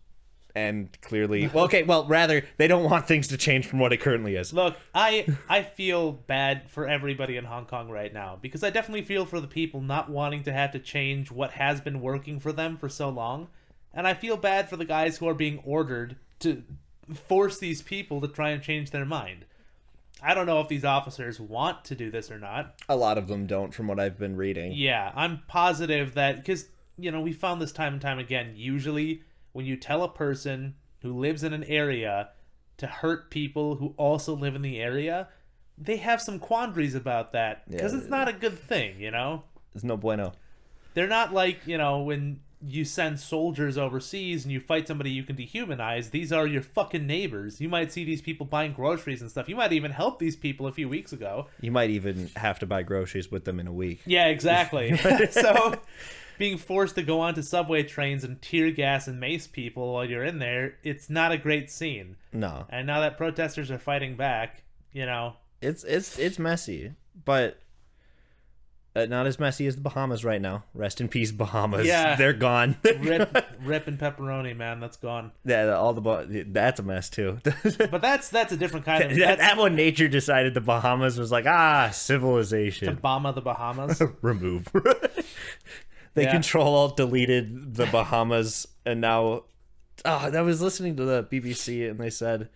and clearly, rather they don't want things to change from what it currently is. Look, I feel bad for everybody in Hong Kong right now because I definitely feel for the people not wanting to have to change what has been working for them for so long, and I feel bad for the guys who are being ordered to force these people to try and change their mind. I don't know if these officers want to do this or not. A lot of them don't, from what I've been reading. Yeah, I'm positive that, because, we found this time and time again, usually when you tell a person who lives in an area to hurt people who also live in the area, they have some quandaries about that, because it's not a good thing, It's no bueno. They're not like, when you send soldiers overseas and you fight somebody you can dehumanize. These are your fucking neighbors. You might see these people buying groceries and stuff. You might even help these people a few weeks ago. You might even have to buy groceries with them in a week. Yeah, exactly. So being forced to go onto subway trains and tear gas and mace people while you're in there, it's not a great scene. No. And now that protesters are fighting back, It's messy, but not as messy as the Bahamas right now. Rest in peace, Bahamas. Yeah. They're gone. Rip and pepperoni, man. That's gone. Yeah, that's a mess too. But that's a different kind of... that when nature decided the Bahamas was like, civilization. To bomb the Bahamas. Remove. They Control-Alt-Deleted the Bahamas, and now... I was listening to the BBC, and they said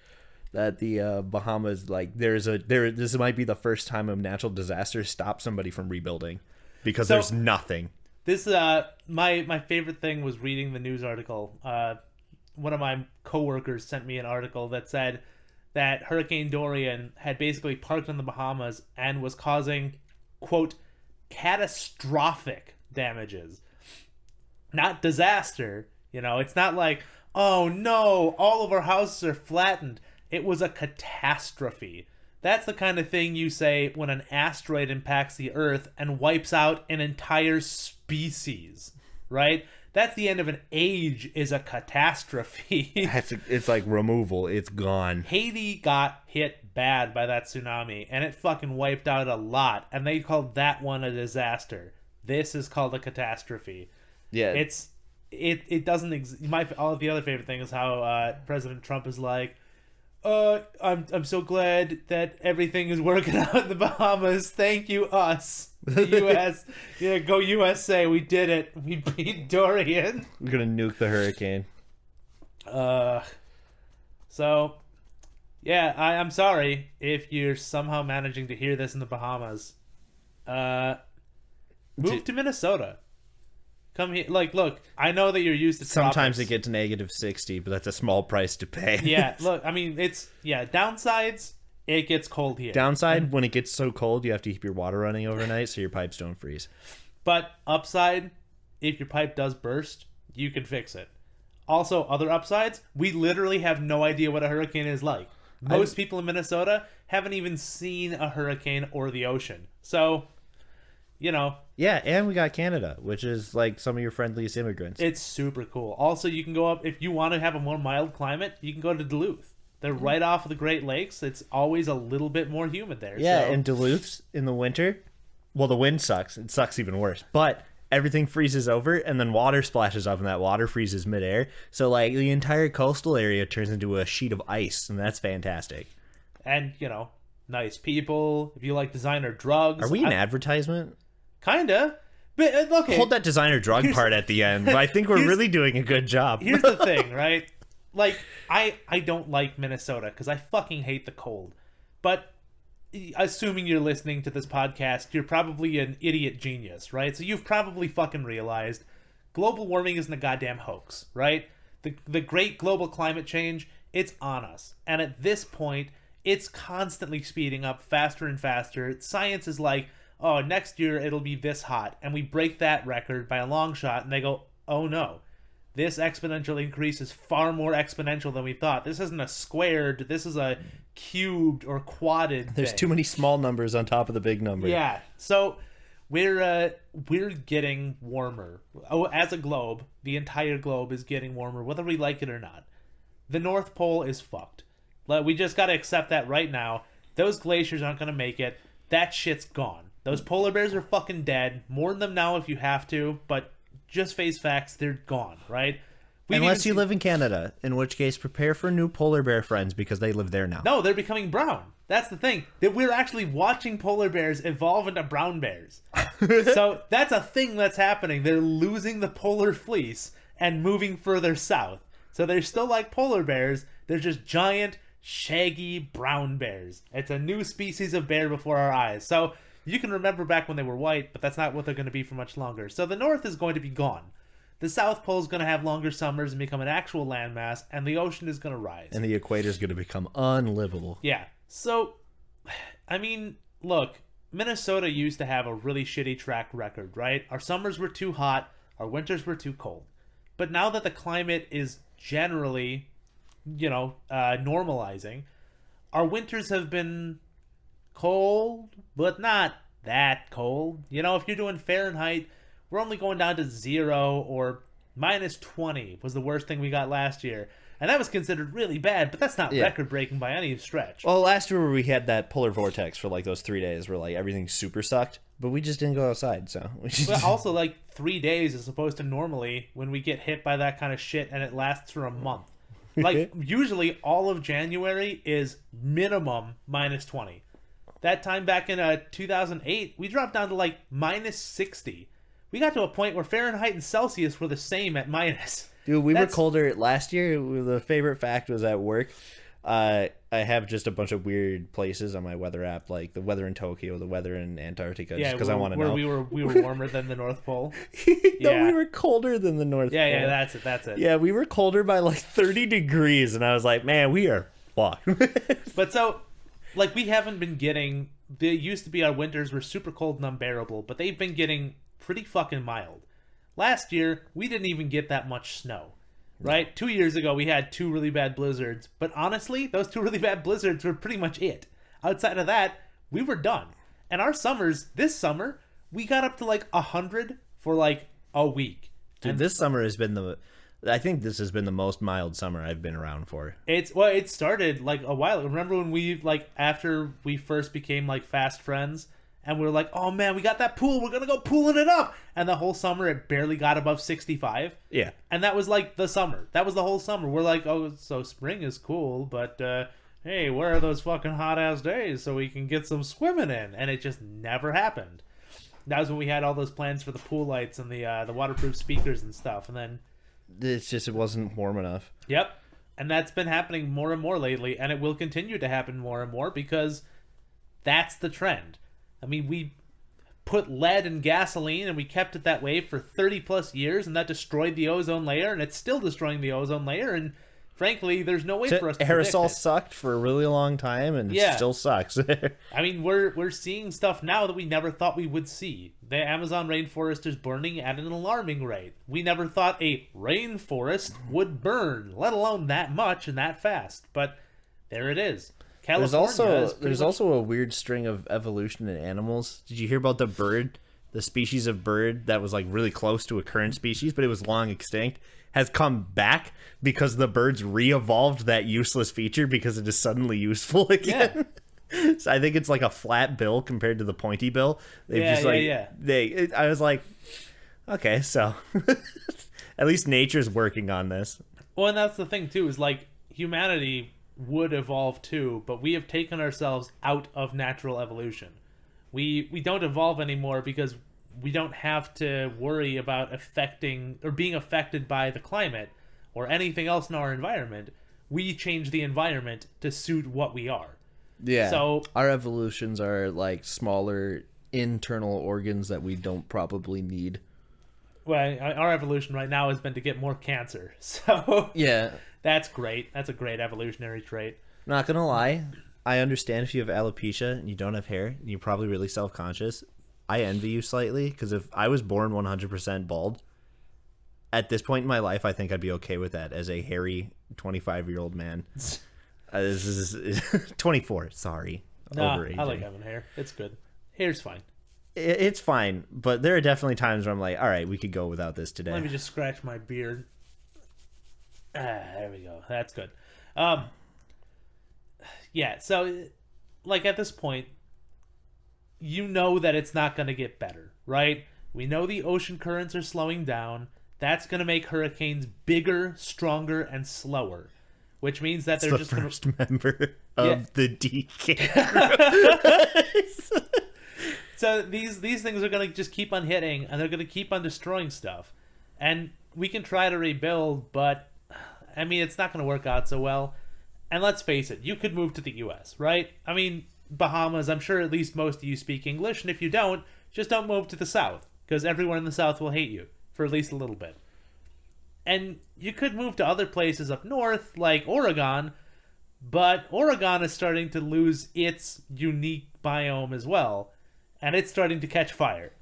that the Bahamas, like, this might be the first time a natural disaster stopped somebody from rebuilding, because there's nothing. This my favorite thing was reading the news article. One of my coworkers sent me an article that said that Hurricane Dorian had basically parked in the Bahamas and was causing, quote, catastrophic damages. Not disaster. It's not like, oh no, all of our houses are flattened. It was a catastrophe. That's the kind of thing you say when an asteroid impacts the Earth and wipes out an entire species, right? That's the end of an age, is a catastrophe. It's like removal. It's gone. Haiti got hit bad by that tsunami, and it fucking wiped out a lot, and they called that one a disaster. This is called a catastrophe. Yeah. It doesn't... All the other favorite thing is how President Trump is like, I'm so glad that everything is working out in the Bahamas. Thank you, us. The U.S. Yeah, go USA. We did it. We beat Dorian. We're going to nuke the hurricane. So, yeah, I'm sorry if you're somehow managing to hear this in the Bahamas. Move to Minnesota. Come here. Like, look, I know that you're used to Sometimes tropics. it gets negative 60, but that's a small price to pay. Yeah, look, I mean, downsides, it gets cold here. Downside, when it gets so cold, you have to keep your water running overnight so your pipes don't freeze. But upside, if your pipe does burst, you can fix it. Also, other upsides, we literally have no idea what a hurricane is like. Most people in Minnesota haven't even seen a hurricane or the ocean. So, Yeah, and we got Canada, which is like some of your friendliest immigrants. It's super cool. Also, you can go up, if you want to have a more mild climate, you can go to Duluth. They're right off of the Great Lakes. It's always a little bit more humid there. Yeah, and Duluth in the winter, well, the wind sucks. It sucks even worse. But everything freezes over, and then water splashes up, and that water freezes midair. So, like, the entire coastal area turns into a sheet of ice, and that's fantastic. And, nice people. If you like designer drugs. Are we an advertisement? Kinda. But, okay. Hold that designer drug part at the end. But I think we're really doing a good job. Here's the thing, right? Like, I don't like Minnesota because I fucking hate the cold. But assuming you're listening to this podcast, you're probably an idiot genius, right? So you've probably fucking realized global warming isn't a goddamn hoax, right? The great global climate change, it's on us. And at this point, it's constantly speeding up faster and faster. Science is like, oh, next year it'll be this hot. And we break that record by a long shot, and they go, oh no. This exponential increase is far more exponential than we thought. This isn't a squared, this is a cubed or quadded There's thing. too many small numbers on top of the big number. Yeah. So we're getting warmer. Oh, as a globe, the entire globe is getting warmer, whether we like it or not. The North Pole is fucked. Like, we just got to accept that right now. those glaciers aren't going to make it. That shit's gone. Those polar bears are fucking dead. Mourn them now if you have to, but just face facts, they're gone, right? Unless you live in Canada, in which case prepare for new polar bear friends because they live there now. No, they're becoming brown. That's the thing. That we're actually watching polar bears evolve into brown bears. So that's a thing that's happening. They're losing the polar fleece and moving further south. So they're still like polar bears. They're just giant, shaggy brown bears. It's a new species of bear before our eyes. So you can remember back when they were white, but that's not what they're going to be for much longer. So the north is going to be gone. The South Pole is going to have longer summers and become an actual landmass, and the ocean is going to rise. And the equator is going to become unlivable. Yeah. So, I mean, look, Minnesota used to have a really shitty track record, right? Our summers were too hot, our winters were too cold. But now that the climate is generally, normalizing, our winters have been cold, but not that cold. If you're doing Fahrenheit, we're only going down to 0 or minus 20 was the worst thing we got last year. And that was considered really bad, but that's not record-breaking by any stretch. Well, last year we had that polar vortex for like those 3 days where like everything super sucked, but we just didn't go outside, so. But also like 3 days as opposed to normally when we get hit by that kind of shit and it lasts for a month. Like usually all of January is minimum minus 20. That time back in 2008, we dropped down to like minus 60. We got to a point where Fahrenheit and Celsius were the same at minus. Dude, we were colder last year. The favorite fact was at work. I have just a bunch of weird places on my weather app, like the weather in Tokyo, the weather in Antarctica, just because I want to know. We were warmer than the North Pole. No, we were colder than the North Pole. Yeah, that's it. Yeah, we were colder by like 30 degrees, and I was like, man, we are fucked. But so, like, we haven't been getting... It used to be our winters were super cold and unbearable, but they've been getting pretty fucking mild. Last year, we didn't even get that much snow, right? 2 years ago, we had 2 really bad blizzards, but honestly, those 2 really bad blizzards were pretty much it. Outside of that, we were done. And our summers, this summer, we got up to like 100 for like a week. Dude, this summer has been I think this has been the most mild summer I've been around for. It started like a while ago. Remember when we, like, after we first became like fast friends, and we were like, oh man, we got that pool, we're gonna go pooling it up. And the whole summer it barely got above 65. Yeah. And that was like the summer. That was the whole summer. We're like, oh, so spring is cool, but hey, where are those fucking hot ass days so we can get some swimming in? And it just never happened. That was when we had all those plans for the pool lights and the waterproof speakers and stuff. And then it wasn't warm enough. Yep. And that's been happening more and more lately, and it will continue to happen more and more because that's the trend. I mean, we put lead in gasoline and we kept it that way for 30 plus years, and that destroyed the ozone layer, and it's still destroying the ozone layer, and frankly, there's no way for us to aerosol predict it. Sucked for a really long time, and it still sucks. I mean, we're seeing stuff now that we never thought we would see. The Amazon rainforest is burning at an alarming rate. We never thought a rainforest would burn, let alone that much and that fast. But there it is. California there's also a weird string of evolution in animals. Did you hear about the species of bird that was like really close to a current species, but it was long extinct, has come back because the birds re-evolved that useless feature because it is suddenly useful again. Yeah. So I think it's like a flat bill compared to the pointy bill. I was like, okay, so at least nature's working on this. Well, and that's the thing too, is like humanity would evolve too, but we have taken ourselves out of natural evolution. We don't evolve anymore because we don't have to worry about affecting or being affected by the climate or anything else in our environment. We change the environment to suit what we are. Yeah. So our evolutions are like smaller internal organs that we don't probably need. Well, our evolution right now has been to get more cancer. So yeah. That's great. That's a great evolutionary trait. Not gonna lie, I understand if you have alopecia and you don't have hair, and you're probably really self-conscious. I envy you slightly, because if I was born 100% bald, at this point in my life, I think I'd be okay with that as a hairy 25-year-old man. This is 24, sorry. Overaging. I like having hair. It's good. Hair's fine. It's fine, but there are definitely times where I'm like, all right, we could go without this today. Let me just scratch my beard. There we go. That's good. Yeah, so like at this point, you know that it's not going to get better, right? We know the ocean currents are slowing down. That's going to make hurricanes bigger, stronger, and slower, which means that they're the just first gonna... member of the DK. So these things are going to just keep on hitting, and they're going to keep on destroying stuff. And we can try to rebuild, but, I mean, it's not going to work out so well. And let's face it, you could move to the U.S., right? I mean, Bahamas, I'm sure at least most of you speak English, and if you don't, just don't move to the South, because everyone in the South will hate you, for at least a little bit. And you could move to other places up north, like Oregon, but Oregon is starting to lose its unique biome as well, and it's starting to catch fire.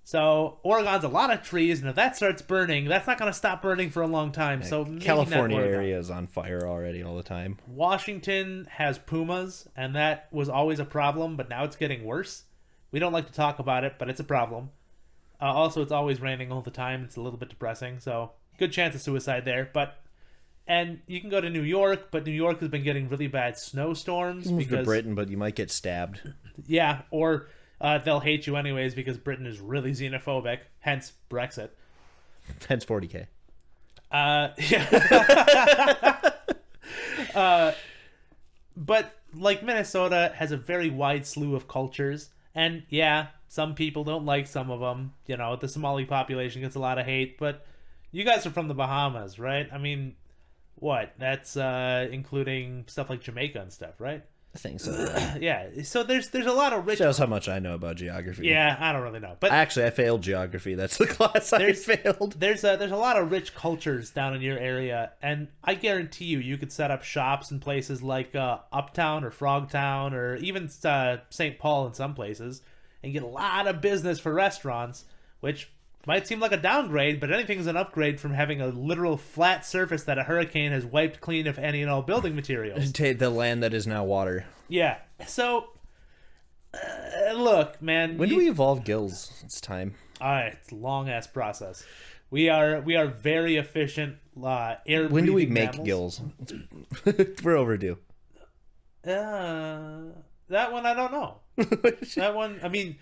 So Oregon's a lot of trees, and if that starts burning, that's not going to stop burning for a long time. So maybe California not Oregon. area is on fire already all the time. Washington has pumas, and that was always a problem, but now it's getting worse. We don't like to talk about it, but it's a problem. Also, it's always raining all the time. It's a little bit depressing, so good chance of suicide there. And you can go to New York, but New York has been getting really bad snowstorms. You move to Britain, but you might get stabbed. Yeah, or they'll hate you anyways because Britain is really xenophobic, hence Brexit. Hence 40K. Yeah. But like Minnesota has a very wide slew of cultures, and yeah, some people don't like some of them. You know, the Somali population gets a lot of hate, but you guys are from the Bahamas, right? I mean, what? That's including stuff like Jamaica and stuff, right? I think so. Yeah. So there's a lot of rich. Shows how much I know about geography. Yeah, I don't really know, but actually, I failed geography. That's the class I failed. There's a lot of rich cultures down in your area, and I guarantee you could set up shops in places like Uptown or Frogtown or even St. Paul in some places, and get a lot of business for restaurants, which might seem like a downgrade, but anything's an upgrade from having a literal flat surface that a hurricane has wiped clean of any and all building materials. The land that is now water. Yeah. So, look, man. When do we evolve gills? It's time. It's a long-ass process. We are very efficient air. When do we make mammals. gills? We're overdue. That one I don't know. That one, I mean...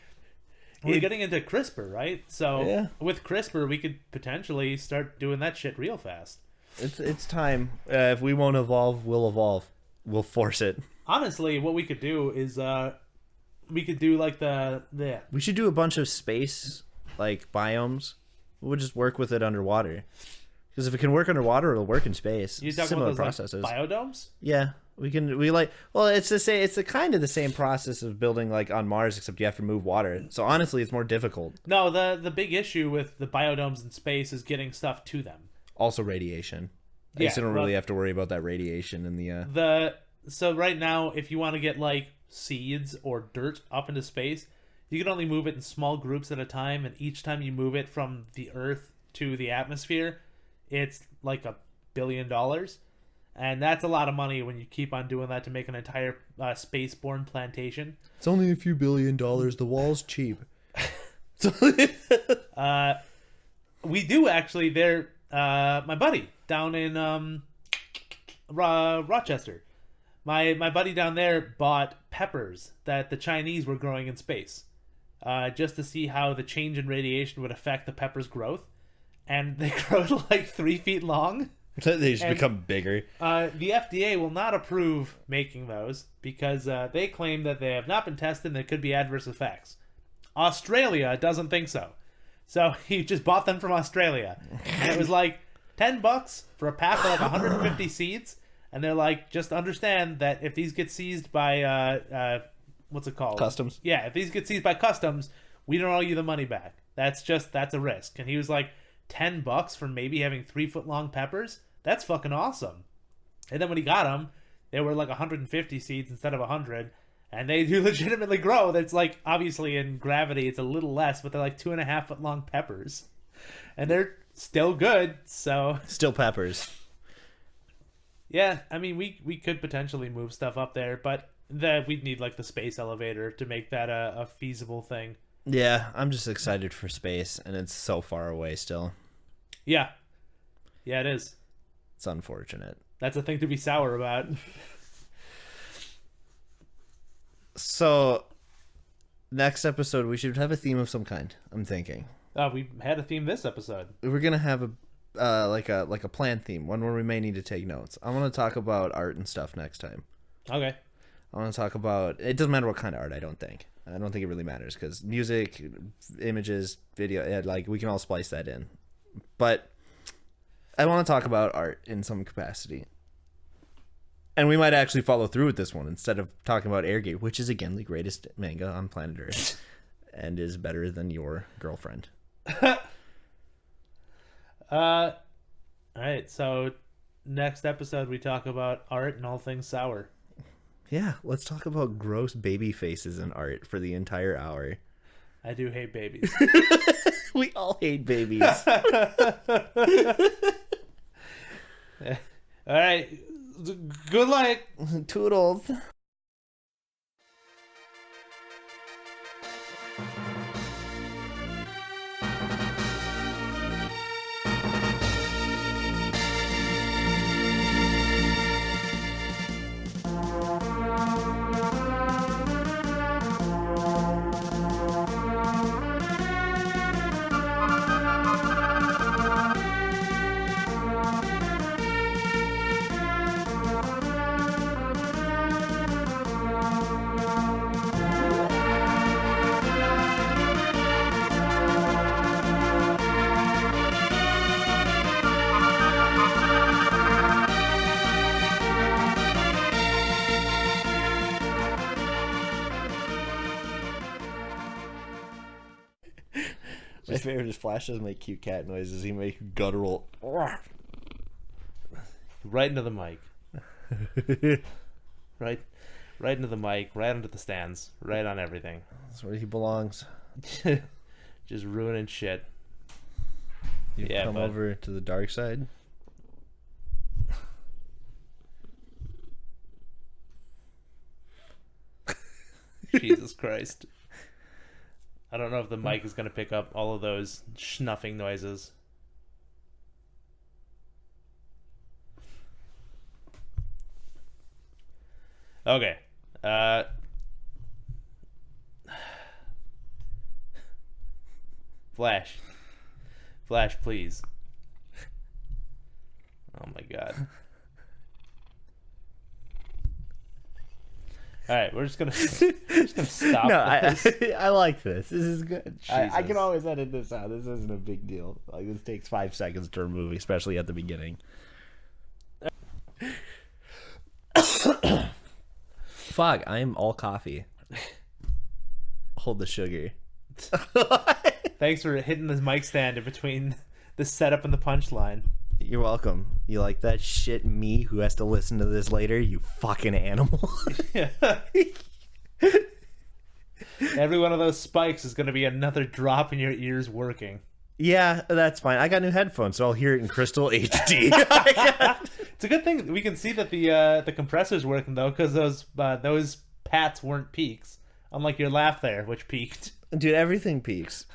We're getting into CRISPR, right? So yeah. With CRISPR, we could potentially start doing that shit real fast. It's time. If we won't evolve, we'll evolve. We'll force it. Honestly, what we could do is we could do like the We should do a bunch of space like biomes. We'll just work with it underwater. Because if it can work underwater, it'll work in space. You talking Similar about those processes. like biodomes? Yeah. It's the same. It's kind of the same process of building like on Mars, except you have to move water. So honestly, it's more difficult. No, the big issue with the biodomes in space is getting stuff to them. Also, radiation. I Yeah, guess you don't really have to worry about that radiation in the. So right now, if you want to get like seeds or dirt up into space, you can only move it in small groups at a time, and each time you move it from the Earth to the atmosphere, it's like $1 billion. And that's a lot of money when you keep on doing that to make an entire spaceborne plantation. It's only a few $1 billion. The wall's cheap. We do actually. They're my buddy down in Rochester. My buddy down there bought peppers that the Chinese were growing in space, just to see how the change in radiation would affect the pepper's growth, and they grow to like 3 feet long. They just become bigger. The FDA will not approve making those because they claim that they have not been tested and there could be adverse effects. Australia doesn't think so. So he just bought them from Australia. And it was like $10 for a pack of like 150 seeds. And they're like, just understand that if these get seized by, what's it called? Customs. Yeah, if these get seized by customs, we don't owe you the money back. That's a risk. And he was like, $10 for maybe having 3 foot long peppers? That's fucking awesome. And then when he got them, they were like 150 seeds instead of 100. And they do legitimately grow. That's like, obviously in gravity, it's a little less, but they're like 2.5 foot long peppers. And they're still good, so. Still peppers. Yeah, I mean, we could potentially move stuff up there, but we'd need like the space elevator to make that a feasible thing. Yeah, I'm just excited for space, and it's so far away still. Yeah. Yeah, it is. It's unfortunate. That's a thing to be sour about. So, next episode we should have a theme of some kind. I'm thinking We had a theme this episode. we're gonna have a like a planned theme, one where we may need to take notes. I want to talk about art and stuff next time. Okay. I want to talk about. It doesn't matter what kind of art. I don't think it really matters because music, images, video, yeah, like we can all splice that in. But I want to talk about art in some capacity. And we might actually follow through with this one instead of talking about Airgate, which is again the greatest manga on planet Earth and is better than your girlfriend. All right. So next episode we talk about art and all things sour. Yeah, let's talk about gross baby faces in art for the entire hour. I do hate babies. We all hate babies. All right. Good luck. Toodles. My favorite is Flash doesn't make cute cat noises. He makes guttural. Right into the mic. Right into the mic. Right into the stands. Right on everything. That's where he belongs. Just ruining shit. You Yeah, come bud. over to the dark side. Jesus Christ. I don't know if the mic is going to pick up all of those snuffing noises. Okay. Flash. Flash, please. Oh my god. All right, we're just gonna stop. No, this. I like this. This is good. I Jesus. can always edit this out. This isn't a big deal. Like this takes 5 seconds to remove, especially at the beginning. Fuck, I am all coffee. Hold the sugar. Thanks for hitting the mic stand in between the setup and the punchline. You're welcome. You like that shit, me, who has to listen to this later? You fucking animal. Every one of those spikes is going to be another drop in your ears working. Yeah, that's fine. I got new headphones, so I'll hear it in crystal HD. It's a good thing we can see that the compressor's working though, because those pats weren't peaks, unlike your laugh there, which peaked. Dude, everything peaks.